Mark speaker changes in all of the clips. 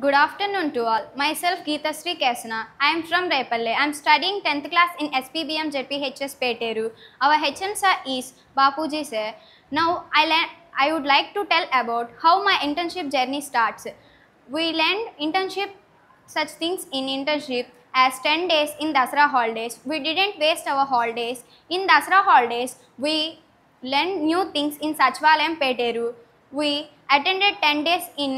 Speaker 1: Good afternoon to all. Myself Geeta Sri Kesana. I am from Repalle. I am studying 10th class in SPBM ZPHS Peteru. Our HM sir is Bapuji sir. Now I would like to tell about how my internship journey starts. We learned internship such things in internship as 10 days in Dasara holidays. We didn't waste our holidays. In Dasara holidays, we learned new things in Sachvalayam Peteru. We attended 10 days in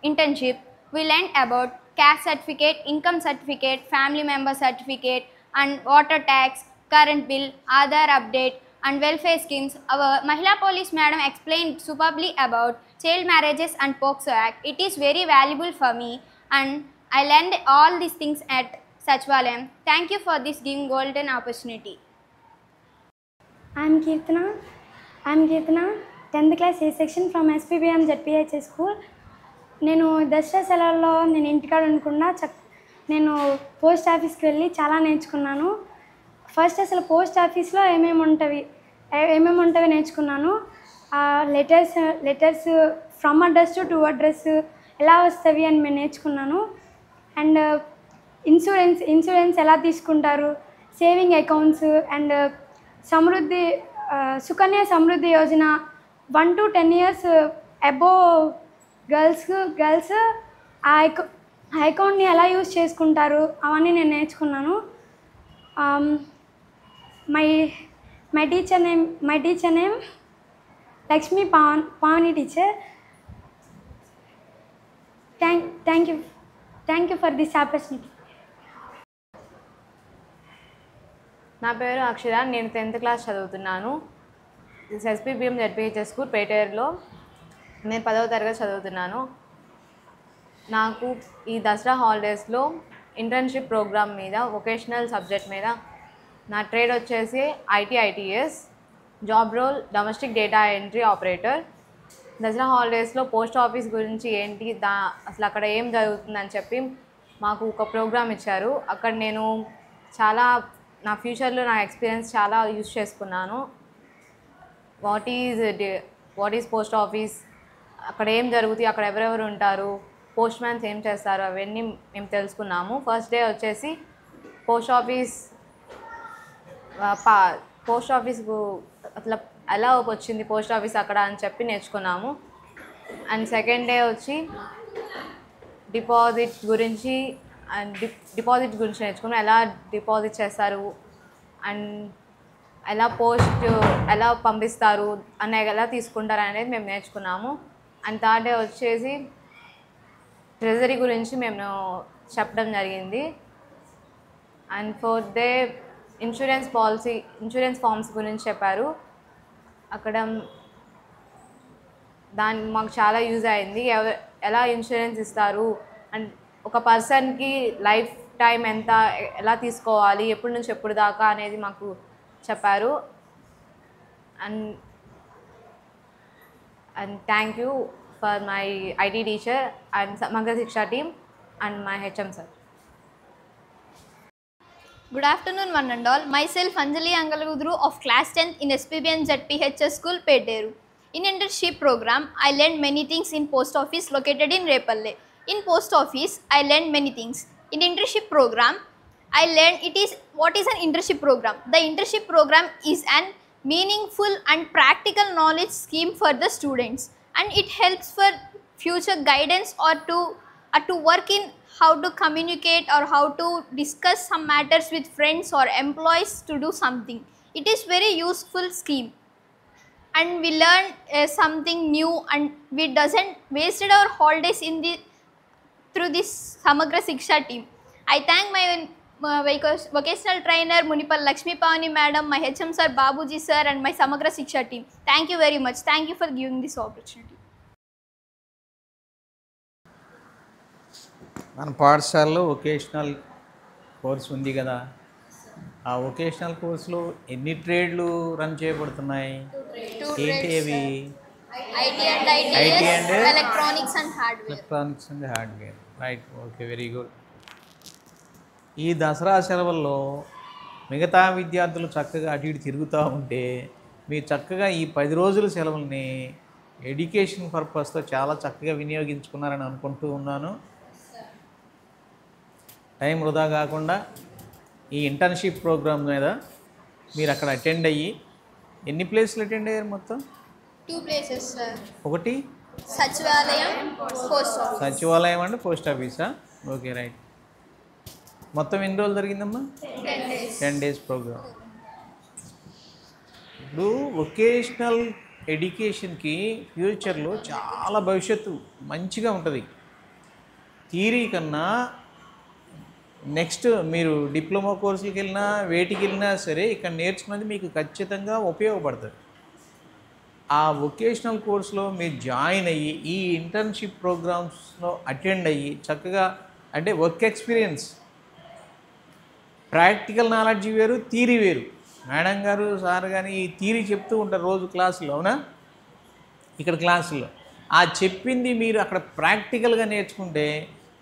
Speaker 1: internship. We learned about caste certificate, income certificate, family member certificate, and water tax, current bill, Aadhaar update, and welfare schemes. Our Mahila Police Madam explained superbly about child marriages and POCSO Act. It is very valuable for me, and I learned all these things at Sachvalayam. Thank you for this giving golden opportunity.
Speaker 2: I'm Keertana, 10th class A section from SPBM ZPHS school. నేను దసరా సెలవుల్లో నేను ఇంటికాడ ఉండకుండా నేను post ఆఫీస్కి వెళ్ళి చాలా నేర్చుకున్నాను. ఫస్ట్ అసలు పోస్ట్ ఆఫీస్లో ఏమేమి ఉంటవి నేర్చుకున్నాను. Letters from address to address ఎలా వస్తాయి అని నేను నేర్చుకున్నాను. అండ్ ఇన్సూరెన్స్ ఎలా తీసుకుంటారు, saving accounts and Sukanya Samriddhi Yojana 1 to 10 years above girls ఆ అకౌంట్ని ఎలా యూజ్ చేసుకుంటారు అవన్నీ నేను నేర్చుకున్నాను. My teacher name Lakshmi Pavani teacher. Thank you for this opportunity.
Speaker 3: నా పేరు అక్షర. నేను 10th క్లాస్ చదువుతున్నాను. ఎస్పీబీఎం జెడ్పీహెచ్ఎస్ స్కూల్ పేటేరులో నేను 10వ తరగతి చదువుతున్నాను. నాకు ఈ దసరా హాలిడేస్లో ఇంటర్న్షిప్ ప్రోగ్రామ్ మీద, వొకేషనల్ సబ్జెక్ట్ మీద నా ట్రేడ్ వచ్చేసి IT ITS, job role domestic data entry operator. Dussehra హాలిడేస్లో పోస్ట్ ఆఫీస్ గురించి ఏంటి, అసలు అక్కడ ఏం జరుగుతుందని చెప్పి మాకు ఒక ప్రోగ్రామ్ ఇచ్చారు. అక్కడ నేను చాలా నా ఫ్యూచర్లో నా ఎక్స్పీరియన్స్ చాలా యూజ్ చేసుకున్నాను. వాట్ ఈజ్ పోస్ట్ ఆఫీస్, అక్కడ ఏం జరుగుతాయి, అక్కడ ఎవరెవరు ఉంటారు, పోస్ట్ మ్యాన్స్ ఏం చేస్తారు, అవన్నీ మేము తెలుసుకున్నాము. ఫస్ట్ డే వచ్చేసి పోస్ట్ ఆఫీస్కు అట్లా ఎలా వచ్చింది పోస్ట్ ఆఫీస్ అక్కడ అని చెప్పి నేర్చుకున్నాము. అండ్ సెకండ్ డే వచ్చి డిపాజిట్ గురించి నేర్చుకున్నాం. ఎలా డిపాజిట్ చేస్తారు అండ్ ఎలా పంపిస్తారు ఎలా తీసుకుంటారు అనేది మేము నేర్చుకున్నాము. అండ్ థర్డ్ డే వచ్చేసి ట్రెజరీ గురించి మేము చెప్పడం జరిగింది. And fourth day insurance forms గురించి చెప్పారు. అక్కడ మాకు చాలా యూజ్ అయింది. ఎలా ఇన్సూరెన్స్ ఇస్తారు అండ్ ఒక పర్సన్కి లైఫ్ టైం ఎంత, ఎలా తీసుకోవాలి, ఎప్పటి నుంచి ఎప్పుడు దాకా అనేది మాకు చెప్పారు. And thank you for my IT teacher and సమగ్ర శిక్ష team and my HM sir.
Speaker 1: Good afternoon one and all. Myself Anjali Angalagudru of class 10th in SPBN ZPHS school Peteru. In internship program, I learned many things in post office located in Repalle. In post office, I learned many things. In internship program, I learned what is an internship program. The internship program is an meaningful and practical knowledge scheme for the students, and it helps for future guidance or to work in how to communicate or how to discuss some matters with friends or employees to do something. It is very useful scheme, and we learn something new, and we doesn't wasted our holidays through this Samagra Siksha team. I thank my vocational trainer Munipal Lakshmi Pavani madam, my HM sir Babuji sir, and my Samagra Siksha team. Thank you very much. Thank you for giving this opportunity.
Speaker 4: మన పాఠశాలలో vocational course ఉంది కదా, ఆ vocational కోర్సులో ఎన్ని ట్రేడ్లు run చేయబడుతున్నాయి? ఏంటి అవి? IT and
Speaker 1: electronics and
Speaker 4: hardware. Right, okay, very good. ఈ దసరా సెలవుల్లో మిగతా విద్యార్థులు చక్కగా అటు ఇటు తిరుగుతూ ఉంటే మీరు చక్కగా ఈ 10 రోజుల సెలవుల్ని ఎడ్యుకేషన్ పర్పస్తో చాలా చక్కగా వినియోగించుకున్నారని అనుకుంటూ ఉన్నాను. టైం వృధా కాకుండా ఈ ఇంటర్న్షిప్ ప్రోగ్రామ్ మీద మీరు అక్కడ అటెండ్ అయ్యి ఎన్ని ప్లేస్లు అటెండ్ అయ్యారు మొత్తం?
Speaker 1: 2 places, sir.
Speaker 4: ఒకటి
Speaker 1: సచివాలయం, పోస్ట్ ఆఫీస్.
Speaker 4: సచివాలయం అండ్ పోస్ట్ ఆఫీసా? Okay, right. మొత్తం ఎన్ని రోజులు జరిగిందమ్మా? 10 days ప్రోగ్రామ్. ఇప్పుడు వొకేషనల్ ఎడ్యుకేషన్కి ఫ్యూచర్లో చాలా భవిష్యత్తు మంచిగా ఉంటుంది. థియరీ కన్నా నెక్స్ట్ మీరు డిప్లొమా కోర్సులకి వెళ్ళినా వేటికి వెళ్ళినా సరే ఇక్కడ నేర్చుకున్నది మీకు ఖచ్చితంగా ఉపయోగపడుతుంది. ఆ వొకేషనల్ కోర్సులో మీరు జాయిన్ అయ్యి ఈ ఇంటర్న్షిప్ ప్రోగ్రామ్స్లో అటెండ్ అయ్యి చక్కగా అంటే వర్క్ ఎక్స్పీరియన్స్, ప్రాక్టికల్ నాలెడ్జ్ వేరు, థియరీ వేరు. మేడం గారు సార్ కానీ ఈ థియరీ చెప్తూ ఉంటారు రోజు క్లాసులో, అవునా? ఇక్కడ క్లాసుల్లో ఆ చెప్పింది మీరు అక్కడ ప్రాక్టికల్గా నేర్చుకుంటే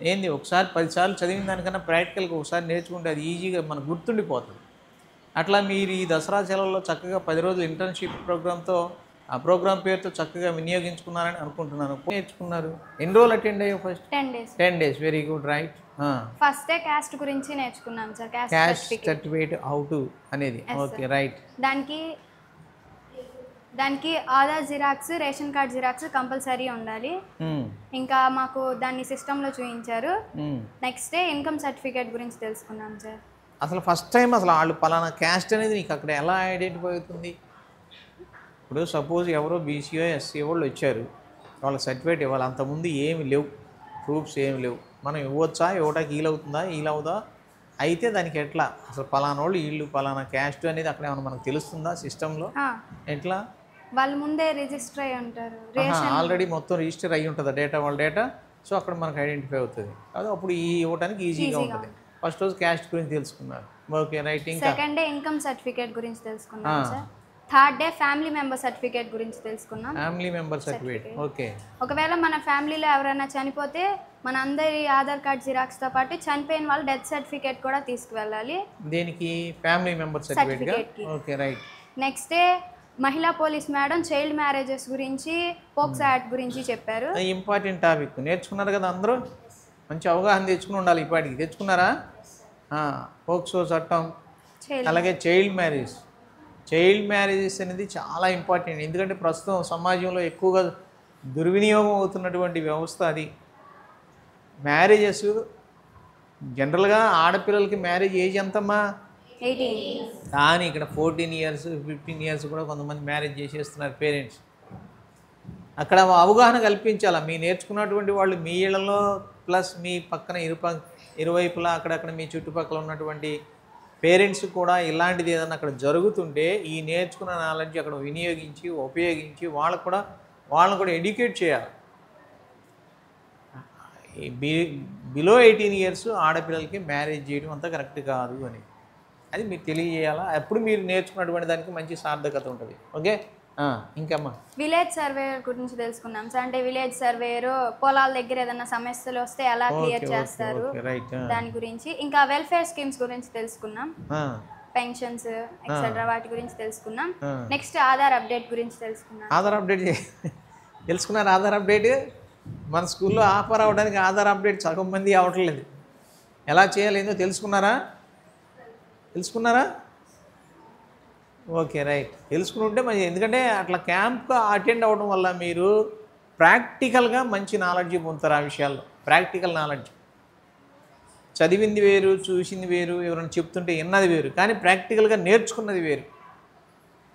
Speaker 4: ఏంది, ఒకసారి 10 సార్లు చదివిన దానికన్నా ప్రాక్టికల్గా ఒకసారి నేర్చుకుంటే అది ఈజీగా మనకు గుర్తుండిపోతుంది. అట్లా మీరు ఈ దసరా సెలవుల్లో చక్కగా 10 రోజులు ఇంటర్న్షిప్ ప్రోగ్రామ్తో ఆ ప్రోగ్రామ్ పేరుతో చక్కగా వినియోగించుకున్నారని అనుకుంటున్నాను. నేర్చుకున్నారు. ఎన్ని రోజులు అటెండ్ అయ్యావు? First
Speaker 2: 10 days.
Speaker 4: 10 days. Very good, right.
Speaker 2: First day caste గురించి నేర్చుకున్నాం సార్.
Speaker 4: క్యాస్ట్ సర్టిఫికేట్ హౌ టు అనేది. Okay, right.
Speaker 2: దానికి Aadhaar xerox, ration card xerox compulsory ఉండాలి. ఇంకా మాకు దాన్ని సిస్టంలో చూపించారు. నెక్స్ట్ డే ఇన్కమ్ సర్టిఫికేట్ గురించి తెలుసుకున్నాం సార్.
Speaker 4: అసలు ఫస్ట్ టైం అసలు వాళ్ళు పలానా క్యాస్ట్ అనేది నీకు అక్కడ ఎలా ఐడెంటిఫై అవుతుంది? ఇప్పుడు సపోజ్ ఎవరో బీసీఓ ఎస్సీ వాళ్ళు వచ్చారు, వాళ్ళకి సర్టిఫికేట్ ఇవ్వాలి. అంతకుముందు ఏమి లేవు, ప్రూఫ్స్ ఏమి లేవు. మనం ఇవ్వచ్చా, ఇవ్వటానికి వీలవుతుందా, వీలవుదా? అయితే దానికి ఎట్లా అసలు పలానా వాళ్ళు వీళ్ళు పలానా క్యాస్ట్ అనేది అక్కడ ఏమన్నా మనకు తెలుస్తుందా సిస్టంలో? ఎట్లా?
Speaker 2: వాళ్ళు ముందే రిజిస్టర్ అయ్యి ఉంటారు.
Speaker 4: ఆల్రెడీ మొత్తం రిజిస్టర్ అయ్యి ఉంటుందా డేటా, వాళ్ళ డేటా? సో అక్కడ మనకు ఐడెంటిఫై అవుతుంది. అది అప్పుడు ఈ ఇవ్వడానికి ఈజీగా ఉంటుంది. ఫస్ట్ రోజు క్యాస్ట్ గురించి తెలుసుకున్నారు. Okay, right. ఇంకా
Speaker 2: సెకండ్ డే ఇన్కమ్ సర్టిఫికేట్ గురించి తెలుసుకున్నాం sir. Third day family member certificate గురించి తెలుసుకున్నాం.
Speaker 4: Family member certificate. ఓకే.
Speaker 2: ఒకవేళ మన ఫ్యామిలీలో ఎవరైనా చనిపోతే మన అందరి ఆధార్ కార్డ్ జిరాక్స్తో పాటు చనిపోయిన వాళ్ళు డెత్ సర్టిఫికేట్ కూడా తీసుకువెళ్ళాలి.
Speaker 4: దేనికి? Family member certificate. Okay, right.
Speaker 2: Next day మహిళా పోలీస్ మేడం చైల్డ్ మ్యారేజెస్ గురించి, పోక్సో యాక్ట్ గురించి చెప్పారు.
Speaker 4: Important topic. నేర్చుకున్నారు కదా అందరూ? మంచి అవగాహన తెచ్చుకుని ఉండాలి. ఇప్పటికి తెచ్చుకున్నారా? పోక్సో చట్టం, అలాగే చైల్డ్ మ్యారేజెస్ అనేది చాలా ఇంపార్టెంట్. ఎందుకంటే ప్రస్తుతం సమాజంలో ఎక్కువగా దుర్వినియోగం అవుతున్నటువంటి వ్యవస్థ అది. మ్యారేజెస్ జనరల్గా ఆడపిల్లలకి మ్యారేజ్ ఏజ్ ఎంతమ్మా?
Speaker 2: 18.
Speaker 4: కానీ ఇక్కడ 14 years 15 years కూడా కొంతమంది మ్యారేజ్ చేసేస్తున్నారు పేరెంట్స్. అక్కడ అవగాహన కల్పించాలా. మీ నేర్చుకున్నటువంటి వాళ్ళు మీ ఇళ్లలో ప్లస్ మీ పక్కన ఇరువైపులా అక్కడక్కడ మీ చుట్టుపక్కల ఉన్నటువంటి పేరెంట్స్ కూడా ఇలాంటిది ఏదైనా అక్కడ జరుగుతుంటే ఈ నేర్చుకున్న నాలెడ్జ్ అక్కడ వినియోగించి ఉపయోగించి వాళ్ళని కూడా ఎడ్యుకేట్ చేయాలి. బిలో 18 years ఆడపిల్లలకి మ్యారేజ్ చేయడం అంతా కరెక్ట్ కాదు అని అది మీరు తెలియజేయాలా. అప్పుడు మీరు నేర్చుకున్నటువంటి దానికి మంచి సార్థకత ఉంటుంది. ఓకే. ఇంకమ్మా
Speaker 2: విలేజ్ సర్వేయర్ గురించి తెలుసుకున్నాం సార్. అంటే విలేజ్ సర్వేయర్ పొలాల దగ్గర ఏదైనా సమస్యలు వస్తే ఎలా క్లియర్ చేస్తారు దాని గురించి. ఇంకా వెల్ఫేర్ స్కీమ్స్ గురించి తెలుసుకున్నాం. పెన్షన్స్ ఎక్సెట్రా వాటి గురించి తెలుసుకున్నాం. నెక్స్ట్ ఆధార్ అప్డేట్ గురించి తెలుసుకున్నాం.
Speaker 4: ఆధార్ అప్డేట్ తెలుసుకున్నారు? ఆధార్ అప్డేట్ మన స్కూల్లో ఆఫర్ అవ్వడానికి ఆధార్ అప్డేట్ సగం మంది అవ్వట్లేదు. ఎలా చేయాలి ఏందో తెలుసుకున్నారా? Okay, right. తెలుసుకుంటే మంచి. ఎందుకంటే అట్లా క్యాంప్కి అటెండ్ అవ్వడం వల్ల మీరు ప్రాక్టికల్గా మంచి నాలెడ్జ్ పొందుతారు. ఆ విషయాల్లో ప్రాక్టికల్ నాలెడ్జ్. చదివింది వేరు, చూసింది వేరు, ఎవరైనా చెప్తుంటే విన్నది వేరు, కానీ ప్రాక్టికల్గా నేర్చుకున్నది వేరు.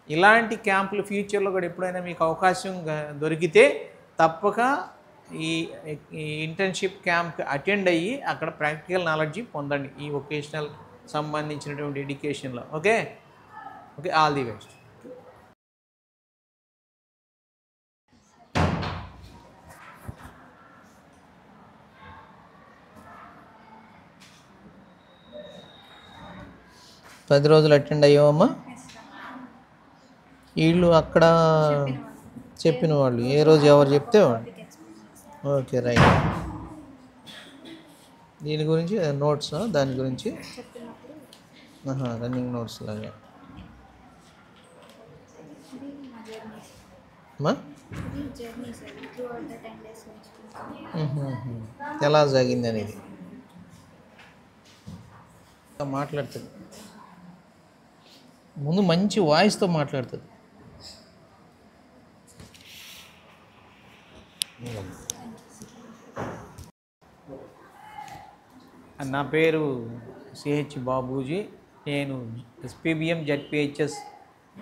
Speaker 4: ఇలాంటి క్యాంపులు ఫ్యూచర్లో కూడా ఎప్పుడైనా మీకు అవకాశం దొరికితే తప్పక ఈ ఇంటర్న్షిప్ క్యాంప్కి అటెండ్ అయ్యి అక్కడ ప్రాక్టికల్ నాలెడ్జ్ పొందండి ఈ వొకేషనల్ సంబంధించినటువంటి ఎడ్యుకేషన్లో. Okay, all the best. పది రోజులు అటెండ్ అయ్యావమ్మా? వీళ్ళు అక్కడ చెప్పిన వాళ్ళు ఏ రోజు ఎవరు చెప్తే వాళ్ళు. Okay, right. దీని గురించి నోట్స్, దాని గురించి రన్నింగ్ నోట్స్ లాగా అమ్మా.
Speaker 1: Journey sir through out the 10 days నేర్చుకుంటాను.
Speaker 4: ఎలా జరిగింది అనేది మాట్లాడుతుంది. ముందు మంచి వాయిస్తో మాట్లాడుతుంది. నా పేరు సిహెచ్ బాబూజీ. నేను ఎస్పీబీఎం జెడ్పీహెచ్ఎస్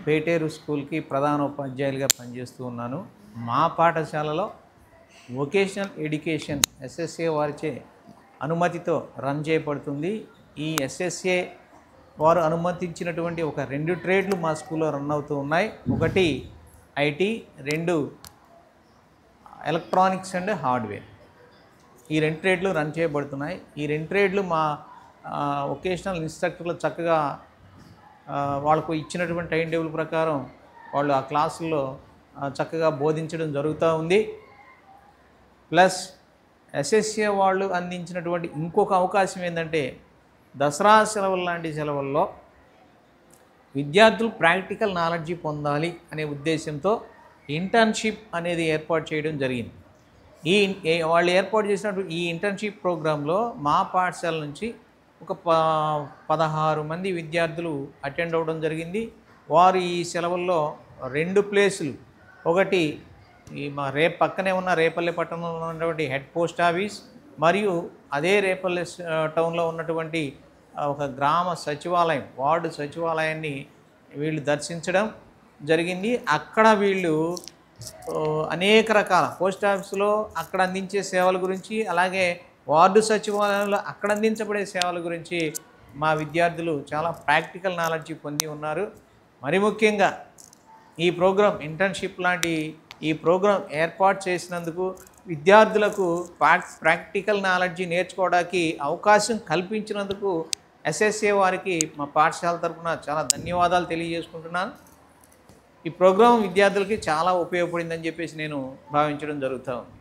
Speaker 4: పేటేరు స్కూల్కి ప్రధాన ఉపాధ్యాయులుగా పనిచేస్తూ ఉన్నాను. మా పాఠశాలలో వొకేషనల్ ఎడ్యుకేషన్ ఎస్ఎస్ఏ వారిచే అనుమతితో రన్ చేయబడుతుంది. ఈ ఎస్ఎస్ఏ వారు అనుమతించినటువంటి ఒక 2 ట్రేడ్లు మా స్కూల్లో రన్ అవుతూ ఉన్నాయి. ఒకటి ఐటీ, 2 ఎలక్ట్రానిక్స్ అండ్ హార్డ్వేర్. ఈ 2 ట్రేడ్లు రన్ చేయబడుతున్నాయి. ఈ 2 ట్రేడ్లు మా వొకేషనల్ ఇన్స్ట్రక్టర్లు చక్కగా వాళ్ళకు ఇచ్చినటువంటి టైం టేబుల్ ప్రకారం వాళ్ళు ఆ క్లాసుల్లో చక్కగా బోధించడం జరుగుతూ ఉంది. ప్లస్ ఎస్ఎస్ఏ వాళ్ళు అందించినటువంటి ఇంకొక అవకాశం ఏంటంటే దసరా సెలవులు లాంటి సెలవుల్లో విద్యార్థులు ప్రాక్టికల్ నాలెడ్జి పొందాలి అనే ఉద్దేశంతో ఇంటర్న్షిప్ అనేది ఏర్పాటు చేయడం జరిగింది. వాళ్ళు ఏర్పాటు చేసినటువంటి ఈ ఇంటర్న్షిప్ ప్రోగ్రాంలో మా పాఠశాల నుంచి ఒక 16 మంది విద్యార్థులు అటెండ్ అవ్వడం జరిగింది. వారు ఈ సెలవుల్లో 2 ప్లేసులు, ఒకటి ఈ మా పక్కనే ఉన్న రేపల్లె పట్టణంలో ఉన్నటువంటి హెడ్ పోస్ట్ ఆఫీస్ మరియు అదే రేపల్లె టౌన్లో ఉన్నటువంటి ఒక గ్రామ సచివాలయం, వార్డు సచివాలయాన్ని వీళ్ళు దర్శించడం జరిగింది. అక్కడ వీళ్ళు అనేక రకాల పోస్ట్ ఆఫీసులో అక్కడ అందించే సేవల గురించి, అలాగే వార్డు సచివాలయంలో అక్కడ అందించబడే సేవల గురించి మా విద్యార్థులు చాలా ప్రాక్టికల్ నాలెడ్జ్ పొంది ఉన్నారు. మరి ముఖ్యంగా ఈ ప్రోగ్రాం ఇంటర్న్షిప్ లాంటి ఈ ప్రోగ్రాం ఏర్పాటు చేసినందుకు విద్యార్థులకు ప్రాక్టికల్ నాలెడ్జి నేర్చుకోవడానికి అవకాశం కల్పించినందుకు ఎస్ఎస్ఏ వారికి మా పాఠశాల తరఫున చాలా ధన్యవాదాలు తెలియజేసుకుంటున్నాను. ఈ ప్రోగ్రాం విద్యార్థులకి చాలా ఉపయోగపడిందని చెప్పేసి నేను భావించడం జరుగుతూ ఉంది.